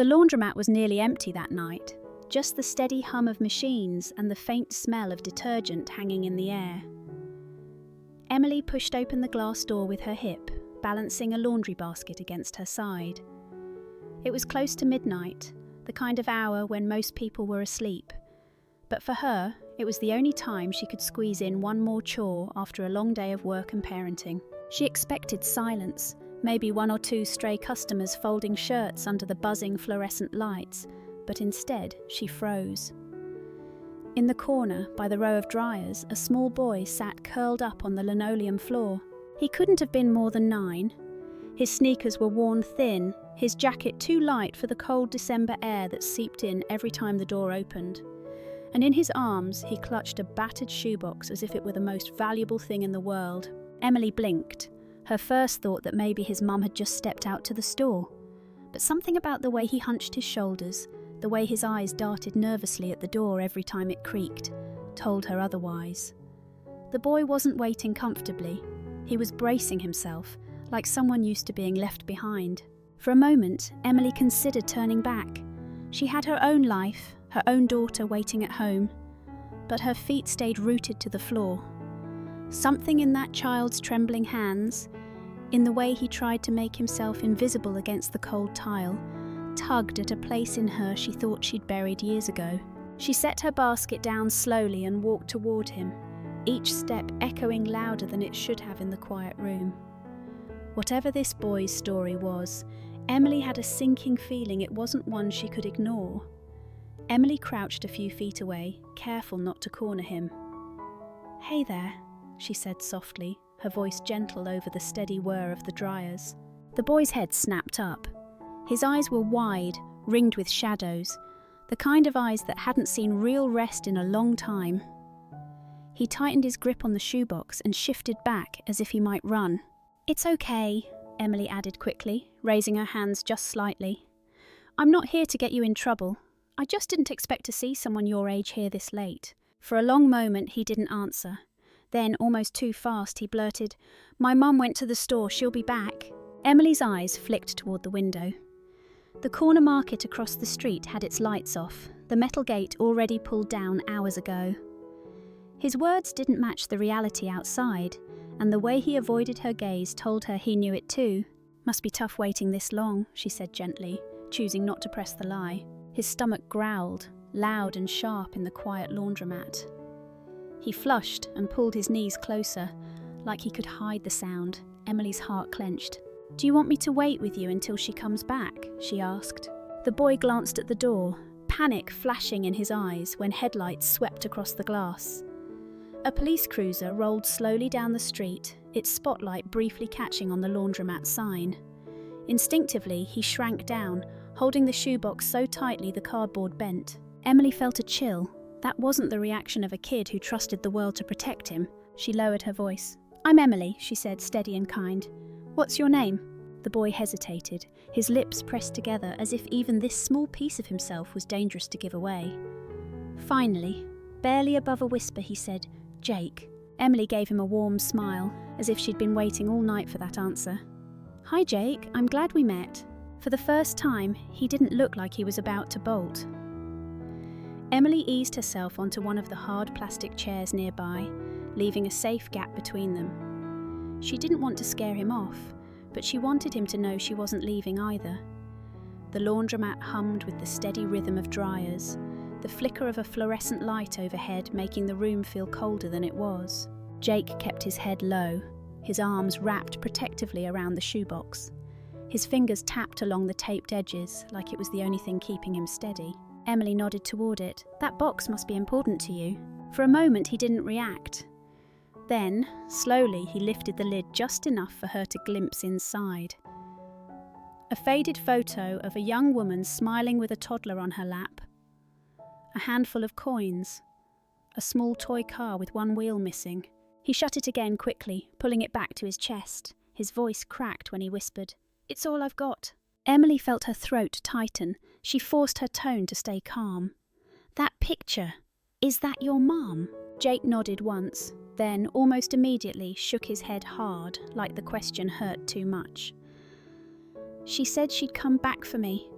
The laundromat was nearly empty that night, just the steady hum of machines and the faint smell of detergent hanging in the air. Emily pushed open the glass door with her hip, balancing a laundry basket against her side. It was close to midnight, the kind of hour when most people were asleep. But for her, it was the only time she could squeeze in one more chore after a long day of work and parenting. She expected silence, maybe one or two stray customers folding shirts under the buzzing fluorescent lights, but instead she froze. In the corner, by the row of dryers, a small boy sat curled up on the linoleum floor. He couldn't have been more than 9. His sneakers were worn thin, his jacket too light for the cold December air that seeped in every time the door opened. And in his arms, he clutched a battered shoebox as if it were the most valuable thing in the world. Emily blinked, her first thought that maybe his mum had just stepped out to the store. But something about the way he hunched his shoulders, the way his eyes darted nervously at the door every time it creaked, told her otherwise. The boy wasn't waiting comfortably. He was bracing himself, like someone used to being left behind. For a moment, Emily considered turning back. She had her own life, her own daughter waiting at home, but her feet stayed rooted to the floor. Something in that child's trembling hands, in the way he tried to make himself invisible against the cold tile, tugged at a place in her she thought she'd buried years ago. She set her basket down slowly and walked toward him, each step echoing louder than it should have in the quiet room. Whatever this boy's story was, Emily had a sinking feeling it wasn't one she could ignore. Emily crouched a few feet away, careful not to corner him. "Hey there," she said softly, her voice gentle over the steady whir of the dryers. The boy's head snapped up. His eyes were wide, ringed with shadows, the kind of eyes that hadn't seen real rest in a long time. He tightened his grip on the shoebox and shifted back as if he might run. "It's okay," Emily added quickly, raising her hands just slightly. "I'm not here to get you in trouble. I just didn't expect to see someone your age here this late." For a long moment he didn't answer. Then, almost too fast, he blurted, "My mum went to the store, she'll be back." Emily's eyes flicked toward the window. The corner market across the street had its lights off, the metal gate already pulled down hours ago. His words didn't match the reality outside, and the way he avoided her gaze told her he knew it too. "Must be tough waiting this long," she said gently, choosing not to press the lie. His stomach growled, loud and sharp in the quiet laundromat. He flushed and pulled his knees closer, like he could hide the sound. Emily's heart clenched. "Do you want me to wait with you until she comes back?" she asked. The boy glanced at the door, panic flashing in his eyes when headlights swept across the glass. A police cruiser rolled slowly down the street, its spotlight briefly catching on the laundromat sign. Instinctively, he shrank down, holding the shoebox so tightly the cardboard bent. Emily felt a chill. That wasn't the reaction of a kid who trusted the world to protect him. She lowered her voice. "I'm Emily," she said, steady and kind. "What's your name?" The boy hesitated, his lips pressed together as if even this small piece of himself was dangerous to give away. Finally, barely above a whisper, he said, "Jake." Emily gave him a warm smile, as if she'd been waiting all night for that answer. "Hi, Jake, I'm glad we met." For the first time, he didn't look like he was about to bolt. Emily eased herself onto one of the hard plastic chairs nearby, leaving a safe gap between them. She didn't want to scare him off, but she wanted him to know she wasn't leaving either. The laundromat hummed with the steady rhythm of dryers, the flicker of a fluorescent light overhead making the room feel colder than it was. Jake kept his head low, his arms wrapped protectively around the shoebox. His fingers tapped along the taped edges like it was the only thing keeping him steady. Emily nodded toward it. "That box must be important to you." For a moment he didn't react. Then, slowly, he lifted the lid just enough for her to glimpse inside. A faded photo of a young woman smiling with a toddler on her lap. A handful of coins. A small toy car with one wheel missing. He shut it again quickly, pulling it back to his chest. His voice cracked when he whispered, "It's all I've got." Emily felt her throat tighten. She forced her tone to stay calm. "That picture, is that your mom?" Jake nodded once, then, almost immediately, shook his head hard, like the question hurt too much. "She said she'd come back for me.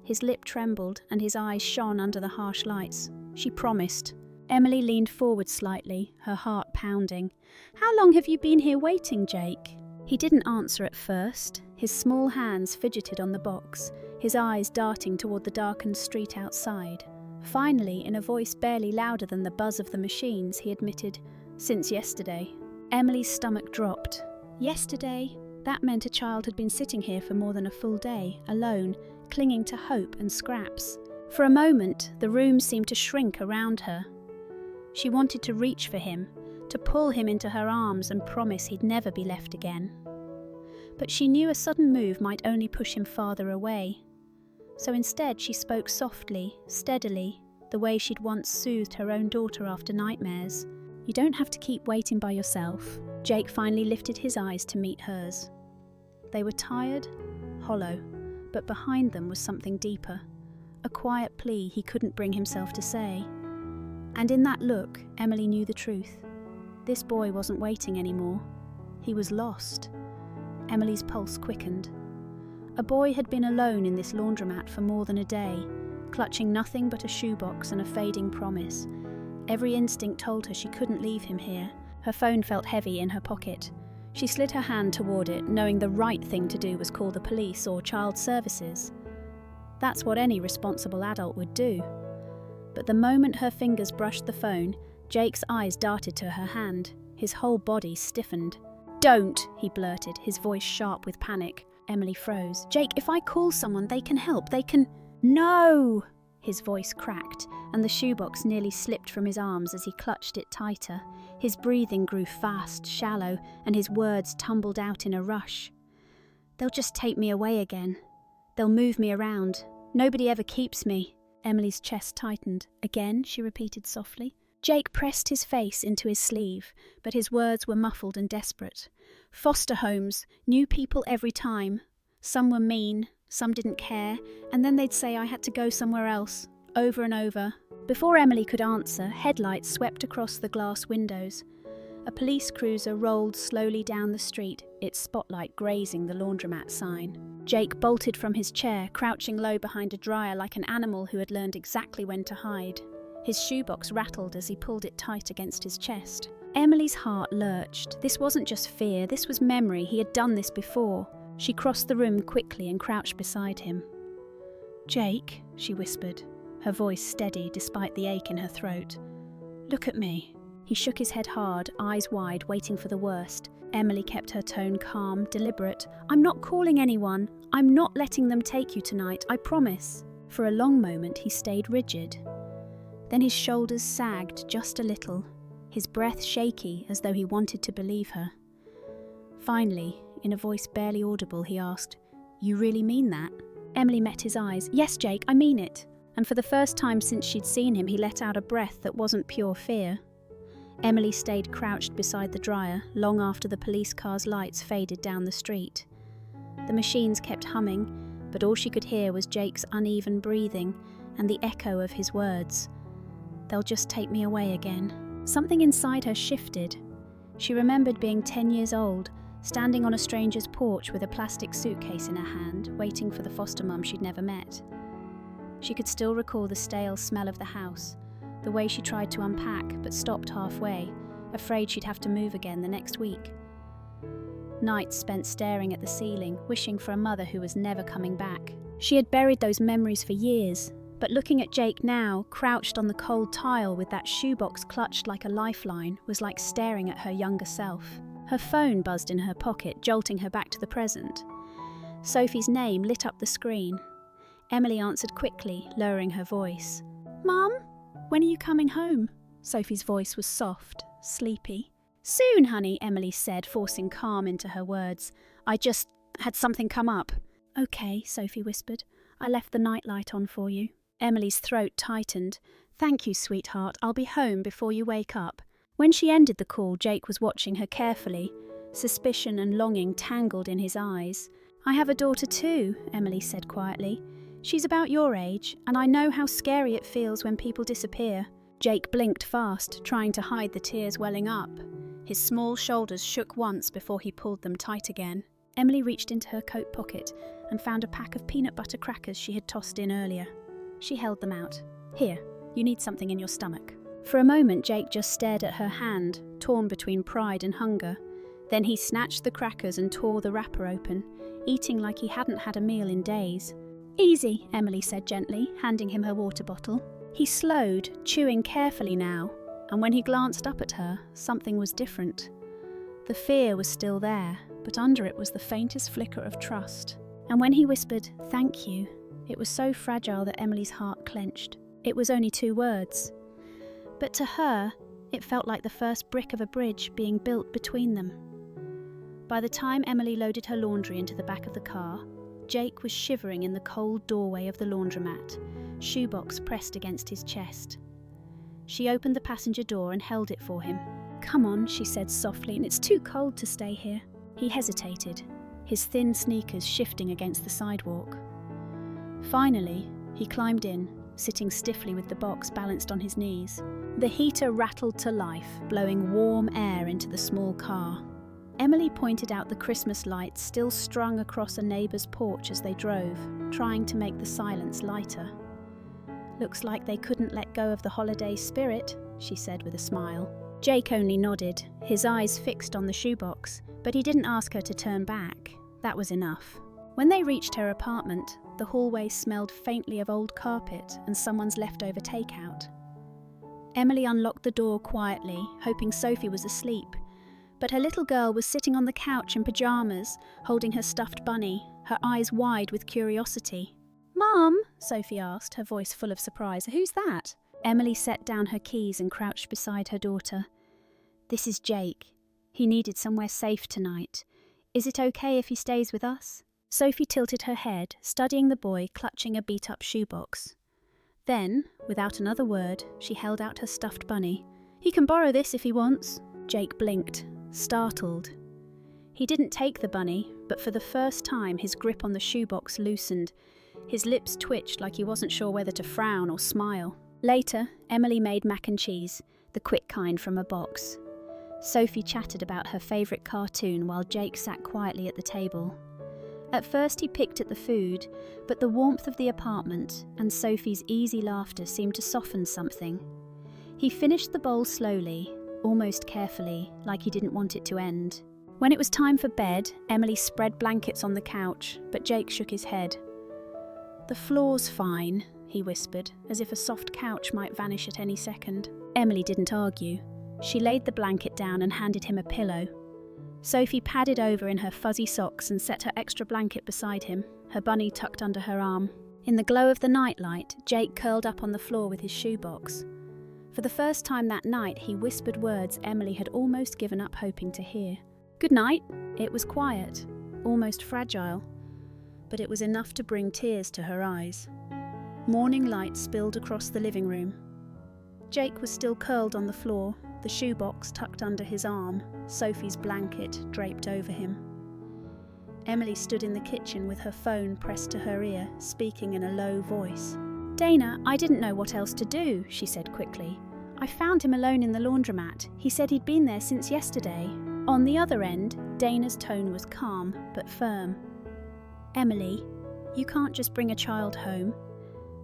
His lip trembled and his eyes shone under the harsh lights. She promised. Emily leaned forward slightly, her heart pounding. How long have you been here waiting, Jake? He didn't answer at first. His small hands fidgeted on the box, his eyes darting toward the darkened street outside. Finally, in a voice barely louder than the buzz of the machines, he admitted, "Since yesterday." Emily's stomach dropped. Yesterday? That meant a child had been sitting here for more than a full day, alone, clinging to hope and scraps. For a moment, the room seemed to shrink around her. She wanted to reach for him, to pull him into her arms and promise he'd never be left again. But she knew a sudden move might only push him farther away. So instead she spoke softly, steadily, the way she'd once soothed her own daughter after nightmares. "You don't have to keep waiting by yourself." Jake finally lifted his eyes to meet hers. They were tired, hollow, but behind them was something deeper, a quiet plea he couldn't bring himself to say. And in that look, Emily knew the truth. This boy wasn't waiting anymore. He was lost. Emily's pulse quickened. A boy had been alone in this laundromat for more than a day, clutching nothing but a shoebox and a fading promise. Every instinct told her she couldn't leave him here. Her phone felt heavy in her pocket. She slid her hand toward it, knowing the right thing to do was call the police or child services. That's what any responsible adult would do. But the moment her fingers brushed the phone, Jake's eyes darted to her hand. His whole body stiffened. "Don't!" he blurted, his voice sharp with panic. Emily froze. "Jake, if I call someone, they can help. They can—" "No!" His voice cracked, and the shoebox nearly slipped from his arms as he clutched it tighter. His breathing grew fast, shallow, and his words tumbled out in a rush. "They'll just take me away again. They'll move me around. Nobody ever keeps me." Emily's chest tightened. "Again?" she repeated softly. Jake pressed his face into his sleeve, but his words were muffled and desperate. "Foster homes, new people every time. Some were mean, some didn't care, and then they'd say I had to go somewhere else, over and over." Before Emily could answer, headlights swept across the glass windows. A police cruiser rolled slowly down the street, its spotlight grazing the laundromat sign. Jake bolted from his chair, crouching low behind a dryer like an animal who had learned exactly when to hide. His shoebox rattled as he pulled it tight against his chest. Emily's heart lurched. This wasn't just fear, this was memory. He had done this before. She crossed the room quickly and crouched beside him. "Jake," she whispered, her voice steady despite the ache in her throat. "Look at me." He shook his head hard, eyes wide, waiting for the worst. Emily kept her tone calm, deliberate. "I'm not calling anyone. I'm not letting them take you tonight, I promise." For a long moment he stayed rigid. Then his shoulders sagged just a little, his breath shaky as though he wanted to believe her. Finally, in a voice barely audible, he asked, "You really mean that?" Emily met his eyes. "Yes, Jake, I mean it." And for the first time since she'd seen him, he let out a breath that wasn't pure fear. Emily stayed crouched beside the dryer, long after the police car's lights faded down the street. The machines kept humming, but all she could hear was Jake's uneven breathing and the echo of his words. "They'll just take me away again." Something inside her shifted. She remembered being 10 years old, standing on a stranger's porch with a plastic suitcase in her hand, waiting for the foster mum she'd never met. She could still recall the stale smell of the house, the way she tried to unpack but stopped halfway, afraid she'd have to move again the next week. Nights spent staring at the ceiling, wishing for a mother who was never coming back. She had buried those memories for years, but looking at Jake now, crouched on the cold tile with that shoebox clutched like a lifeline, was like staring at her younger self. Her phone buzzed in her pocket, jolting her back to the present. Sophie's name lit up the screen. Emily answered quickly, lowering her voice. "Mum, when are you coming home?" Sophie's voice was soft, sleepy. "Soon, honey," Emily said, forcing calm into her words. "I just had something come up." "Okay," Sophie whispered. "I left the nightlight on for you." Emily's throat tightened. "Thank you, sweetheart. I'll be home before you wake up." When she ended the call, Jake was watching her carefully, suspicion and longing tangled in his eyes. "I have a daughter too," Emily said quietly. "She's about your age, and I know how scary it feels when people disappear." Jake blinked fast, trying to hide the tears welling up. His small shoulders shook once before he pulled them tight again. Emily reached into her coat pocket and found a pack of peanut butter crackers she had tossed in earlier. She held them out. "Here, you need something in your stomach." For a moment, Jake just stared at her hand, torn between pride and hunger. Then he snatched the crackers and tore the wrapper open, eating like he hadn't had a meal in days. "Easy," Emily said gently, handing him her water bottle. He slowed, chewing carefully now, and when he glanced up at her, something was different. The fear was still there, but under it was the faintest flicker of trust. And when he whispered, "Thank you," it was so fragile that Emily's heart clenched. It was only 2 words. But to her, it felt like the first brick of a bridge being built between them. By the time Emily loaded her laundry into the back of the car, Jake was shivering in the cold doorway of the laundromat, shoebox pressed against his chest. She opened the passenger door and held it for him. "Come on," she said softly, "and it's too cold to stay here." He hesitated, his thin sneakers shifting against the sidewalk. Finally, he climbed in, sitting stiffly with the box balanced on his knees. The heater rattled to life, blowing warm air into the small car. Emily pointed out the Christmas lights still strung across a neighbour's porch as they drove, trying to make the silence lighter. "Looks like they couldn't let go of the holiday spirit," she said with a smile. Jake only nodded, his eyes fixed on the shoebox, but he didn't ask her to turn back. That was enough. When they reached her apartment, the hallway smelled faintly of old carpet and someone's leftover takeout. Emily unlocked the door quietly, hoping Sophie was asleep, but her little girl was sitting on the couch in pyjamas, holding her stuffed bunny, her eyes wide with curiosity. "Mum?" Sophie asked, her voice full of surprise. "Who's that?" Emily set down her keys and crouched beside her daughter. "This is Jake. He needed somewhere safe tonight. Is it okay if he stays with us?" Sophie tilted her head, studying the boy clutching a beat-up shoebox. Then, without another word, she held out her stuffed bunny. "He can borrow this if he wants." Jake blinked, startled. He didn't take the bunny, but for the first time his grip on the shoebox loosened. His lips twitched like he wasn't sure whether to frown or smile. Later, Emily made mac and cheese, the quick kind from a box. Sophie chatted about her favourite cartoon while Jake sat quietly at the table. At first he picked at the food, but the warmth of the apartment and Sophie's easy laughter seemed to soften something. He finished the bowl slowly, almost carefully, like he didn't want it to end. When it was time for bed, Emily spread blankets on the couch, but Jake shook his head. "The floor's fine," he whispered, as if a soft couch might vanish at any second. Emily didn't argue. She laid the blanket down and handed him a pillow. Sophie padded over in her fuzzy socks and set her extra blanket beside him, her bunny tucked under her arm. In the glow of the nightlight, Jake curled up on the floor with his shoebox. For the first time that night, he whispered words Emily had almost given up hoping to hear. "Good night." It was quiet, almost fragile, but it was enough to bring tears to her eyes. Morning light spilled across the living room. Jake was still curled on the floor, the shoebox tucked under his arm, Sophie's blanket draped over him. Emily stood in the kitchen with her phone pressed to her ear, speaking in a low voice. "Dana, I didn't know what else to do," she said quickly. "I found him alone in the laundromat. He said he'd been there since yesterday." On the other end, Dana's tone was calm but firm. "Emily, you can't just bring a child home.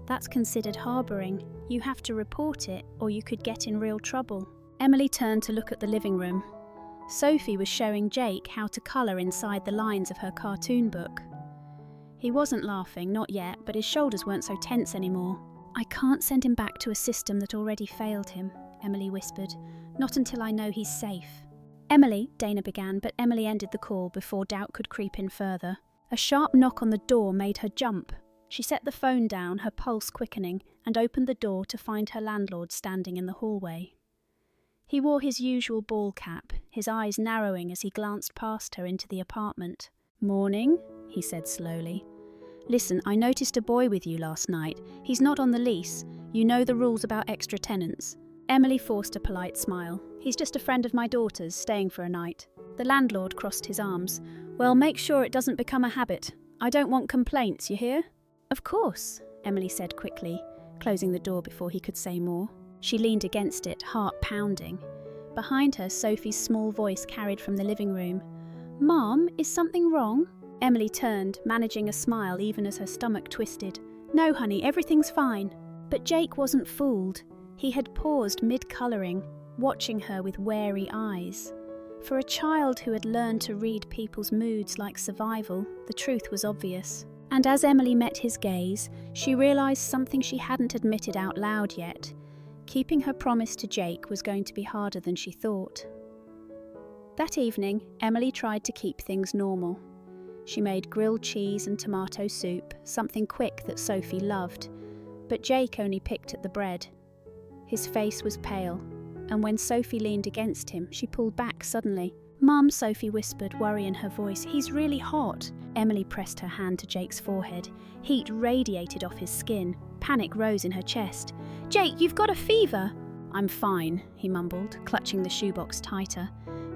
That's considered harbouring. You have to report it, or you could get in real trouble." Emily turned to look at the living room. Sophie was showing Jake how to colour inside the lines of her cartoon book. He wasn't laughing, not yet, but his shoulders weren't so tense anymore. "I can't send him back to a system that already failed him," Emily whispered. "Not until I know he's safe." "Emily," Dana began, but Emily ended the call before doubt could creep in further. A sharp knock on the door made her jump. She set the phone down, her pulse quickening, and opened the door to find her landlord standing in the hallway. He wore his usual ball cap, his eyes narrowing as he glanced past her into the apartment. "Morning," he said slowly. "Listen, I noticed a boy with you last night. He's not on the lease. You know the rules about extra tenants." Emily forced a polite smile. "He's just a friend of my daughter's, staying for a night." The landlord crossed his arms. "Well, make sure it doesn't become a habit. I don't want complaints, you hear?" "Of course," Emily said quickly, closing the door before he could say more. She leaned against it, heart pounding. Behind her, Sophie's small voice carried from the living room. "Mom, is something wrong?" Emily turned, managing a smile even as her stomach twisted. "No, honey, everything's fine." But Jake wasn't fooled. He had paused mid-colouring, watching her with wary eyes. For a child who had learned to read people's moods like survival, the truth was obvious. And as Emily met his gaze, she realised something she hadn't admitted out loud yet. Keeping her promise to Jake was going to be harder than she thought. That evening, Emily tried to keep things normal. She made grilled cheese and tomato soup, something quick that Sophie loved, but Jake only picked at the bread. His face was pale, and when Sophie leaned against him, she pulled back suddenly. "Mum," Sophie whispered, worry in her voice, "he's really hot." Emily pressed her hand to Jake's forehead. Heat radiated off his skin. Panic rose in her chest. "Jake, you've got a fever!" "I'm fine," he mumbled, clutching the shoebox tighter.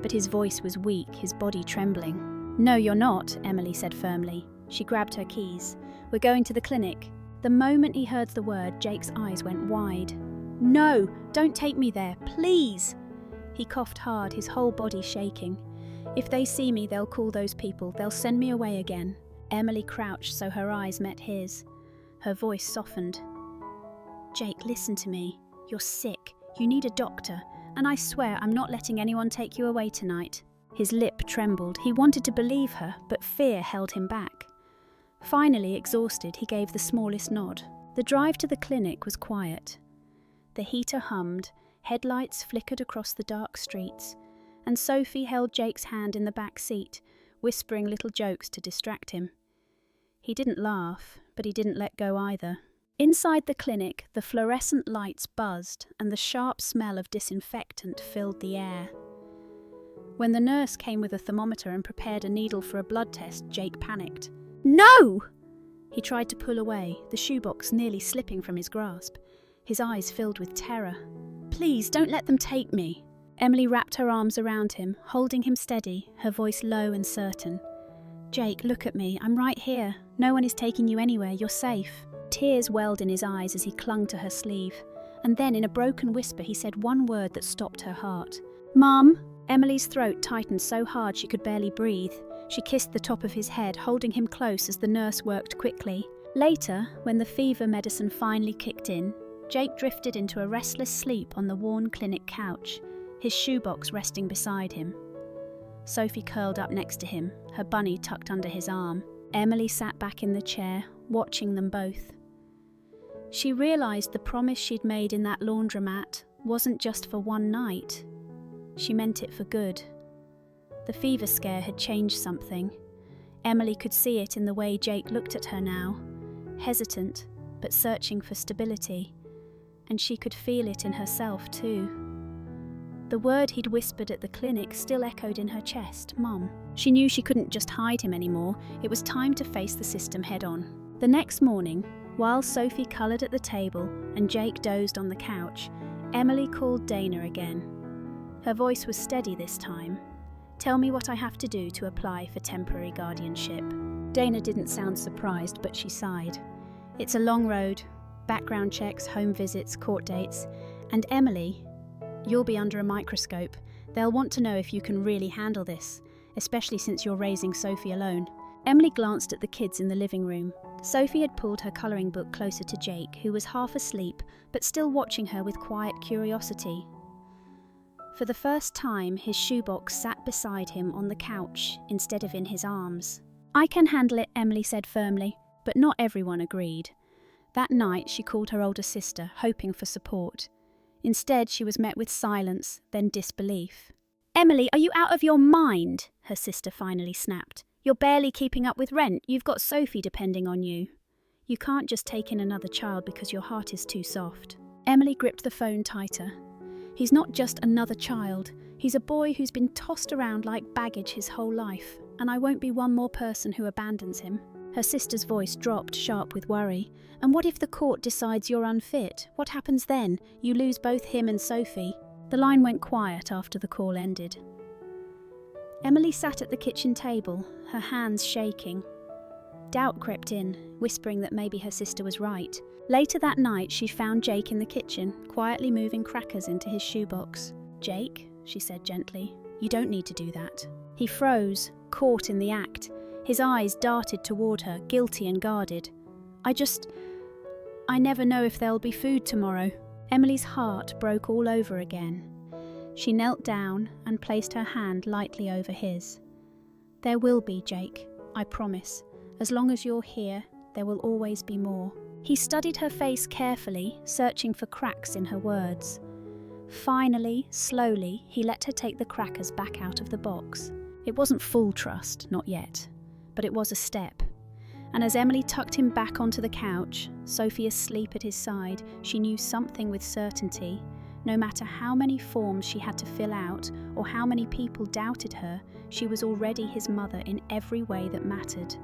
But his voice was weak, his body trembling. "No, you're not," Emily said firmly. She grabbed her keys. "We're going to the clinic." The moment he heard the word, Jake's eyes went wide. "No, don't take me there, please!" He coughed hard, his whole body shaking. "If they see me, they'll call those people. They'll send me away again." Emily crouched so her eyes met his. Her voice softened. "Jake, listen to me. You're sick. You need a doctor. And I swear I'm not letting anyone take you away tonight." His lip trembled. He wanted to believe her, but fear held him back. Finally, exhausted, he gave the smallest nod. The drive to the clinic was quiet. The heater hummed, headlights flickered across the dark streets, and Sophie held Jake's hand in the back seat, whispering little jokes to distract him. He didn't laugh, but he didn't let go either. Inside the clinic, the fluorescent lights buzzed, and the sharp smell of disinfectant filled the air. When the nurse came with a thermometer and prepared a needle for a blood test, Jake panicked. "No!" He tried to pull away, the shoebox nearly slipping from his grasp. His eyes filled with terror. "Please, don't let them take me." Emily wrapped her arms around him, holding him steady, her voice low and certain. "Jake, look at me. I'm right here. No one is taking you anywhere. You're safe." Tears welled in his eyes as he clung to her sleeve. And then, in a broken whisper, he said one word that stopped her heart. "Mum!" Emily's throat tightened so hard she could barely breathe. She kissed the top of his head, holding him close as the nurse worked quickly. Later, when the fever medicine finally kicked in, Jake drifted into a restless sleep on the worn clinic couch, his shoebox resting beside him. Sophie curled up next to him, her bunny tucked under his arm. Emily sat back in the chair, watching them both. She realised the promise she'd made in that laundromat wasn't just for one night. She meant it for good. The fever scare had changed something. Emily could see it in the way Jake looked at her now, hesitant, but searching for stability. And she could feel it in herself too. The word he'd whispered at the clinic still echoed in her chest, "Mum." She knew she couldn't just hide him anymore. It was time to face the system head-on. The next morning, while Sophie coloured at the table and Jake dozed on the couch, Emily called Dana again. Her voice was steady this time. "Tell me what I have to do to apply for temporary guardianship." Dana didn't sound surprised, but she sighed. "It's a long road. Background checks, home visits, court dates. And Emily, you'll be under a microscope. They'll want to know if you can really handle this, especially since you're raising Sophie alone." Emily glanced at the kids in the living room. Sophie had pulled her colouring book closer to Jake, who was half asleep, but still watching her with quiet curiosity. For the first time, his shoebox sat beside him on the couch instead of in his arms. "I can handle it," Emily said firmly, but not everyone agreed. That night, she called her older sister, hoping for support. Instead, she was met with silence, then disbelief. "Emily, are you out of your mind?" her sister finally snapped. "You're barely keeping up with rent. You've got Sophie depending on you. You can't just take in another child because your heart is too soft." Emily gripped the phone tighter. "He's not just another child. He's a boy who's been tossed around like baggage his whole life, and I won't be one more person who abandons him." Her sister's voice dropped, sharp with worry. "And what if the court decides you're unfit? What happens then? You lose both him and Sophie." The line went quiet after the call ended. Emily sat at the kitchen table, her hands shaking. Doubt crept in, whispering that maybe her sister was right. Later that night, she found Jake in the kitchen, quietly moving crackers into his shoebox. "Jake," she said gently, "you don't need to do that." He froze, caught in the act. His eyes darted toward her, guilty and guarded. I never know if there'll be food tomorrow." Emily's heart broke all over again. She knelt down and placed her hand lightly over his. "There will be, Jake, I promise. As long as you're here, there will always be more." He studied her face carefully, searching for cracks in her words. Finally, slowly, he let her take the crackers back out of the box. It wasn't full trust, not yet, but it was a step. And as Emily tucked him back onto the couch, Sophie asleep at his side, she knew something with certainty. No matter how many forms she had to fill out or how many people doubted her, she was already his mother in every way that mattered.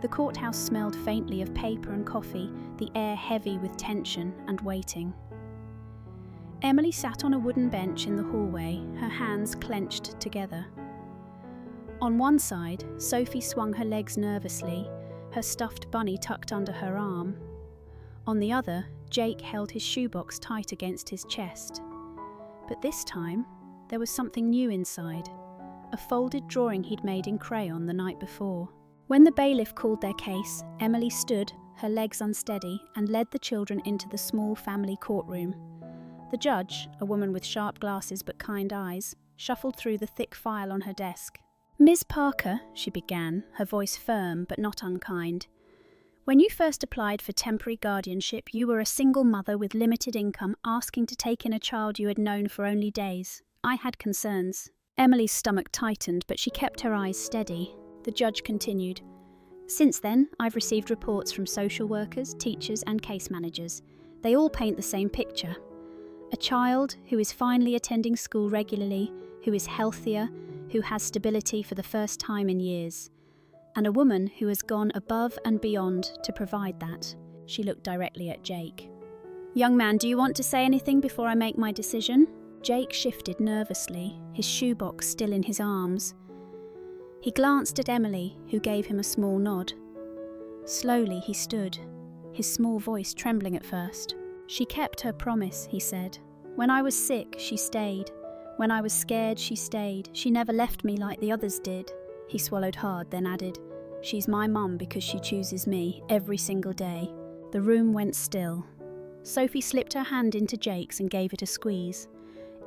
The courthouse smelled faintly of paper and coffee, the air heavy with tension and waiting. Emily sat on a wooden bench in the hallway, her hands clenched together. On one side, Sophie swung her legs nervously, her stuffed bunny tucked under her arm. On the other, Jake held his shoebox tight against his chest. But this time, there was something new inside, a folded drawing he'd made in crayon the night before. When the bailiff called their case, Emily stood, her legs unsteady, and led the children into the small family courtroom. The judge, a woman with sharp glasses but kind eyes, shuffled through the thick file on her desk. "Ms. Parker," she began, her voice firm but not unkind. "When you first applied for temporary guardianship, you were a single mother with limited income asking to take in a child you had known for only days. I had concerns." Emily's stomach tightened, but she kept her eyes steady. The judge continued. "Since then, I've received reports from social workers, teachers and case managers. They all paint the same picture. A child who is finally attending school regularly, who is healthier, who has stability for the first time in years. And a woman who has gone above and beyond to provide that." She looked directly at Jake. "Young man, do you want to say anything before I make my decision?" Jake shifted nervously, his shoebox still in his arms. He glanced at Emily, who gave him a small nod. Slowly he stood, his small voice trembling at first. "She kept her promise," he said. "When I was sick, she stayed. When I was scared, she stayed. She never left me like the others did." He swallowed hard, then added, "She's my mum because she chooses me every single day." The room went still. Sophie slipped her hand into Jake's and gave it a squeeze.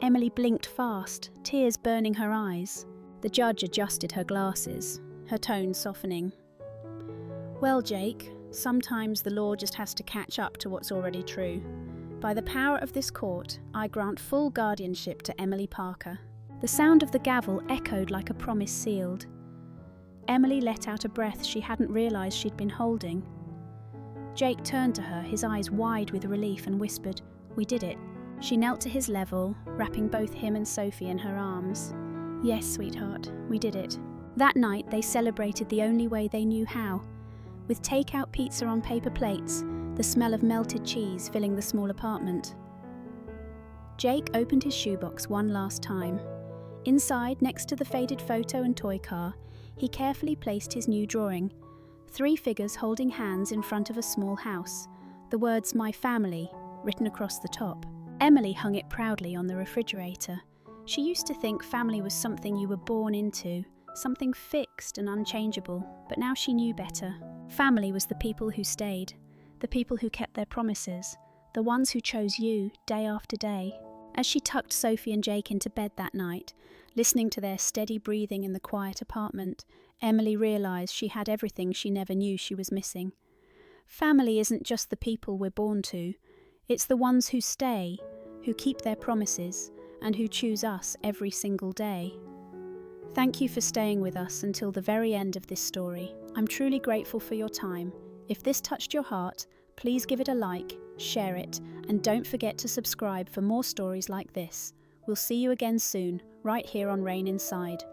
Emily blinked fast, tears burning her eyes. The judge adjusted her glasses, her tone softening. "Well, Jake, sometimes the law just has to catch up to what's already true. By the power of this court, I grant full guardianship to Emily Parker." The sound of the gavel echoed like a promise sealed. Emily let out a breath she hadn't realised she'd been holding. Jake turned to her, his eyes wide with relief, and whispered, "We did it." She knelt to his level, wrapping both him and Sophie in her arms. "Yes, sweetheart, we did it." That night they celebrated the only way they knew how, with take-out pizza on paper plates, the smell of melted cheese filling the small apartment. Jake opened his shoebox one last time. Inside, next to the faded photo and toy car, he carefully placed his new drawing. 3 figures holding hands in front of a small house, the words "My Family" written across the top. Emily hung it proudly on the refrigerator. She used to think family was something you were born into, something fixed and unchangeable, but now she knew better. Family was the people who stayed, the people who kept their promises, the ones who chose you day after day. As she tucked Sophie and Jake into bed that night, listening to their steady breathing in the quiet apartment, Emily realised she had everything she never knew she was missing. Family isn't just the people we're born to, it's the ones who stay, who keep their promises, and who choose us every single day. Thank you for staying with us until the very end of this story. I'm truly grateful for your time. If this touched your heart, please give it a like, share it, and don't forget to subscribe for more stories like this. We'll see you again soon, right here on Rain Inside.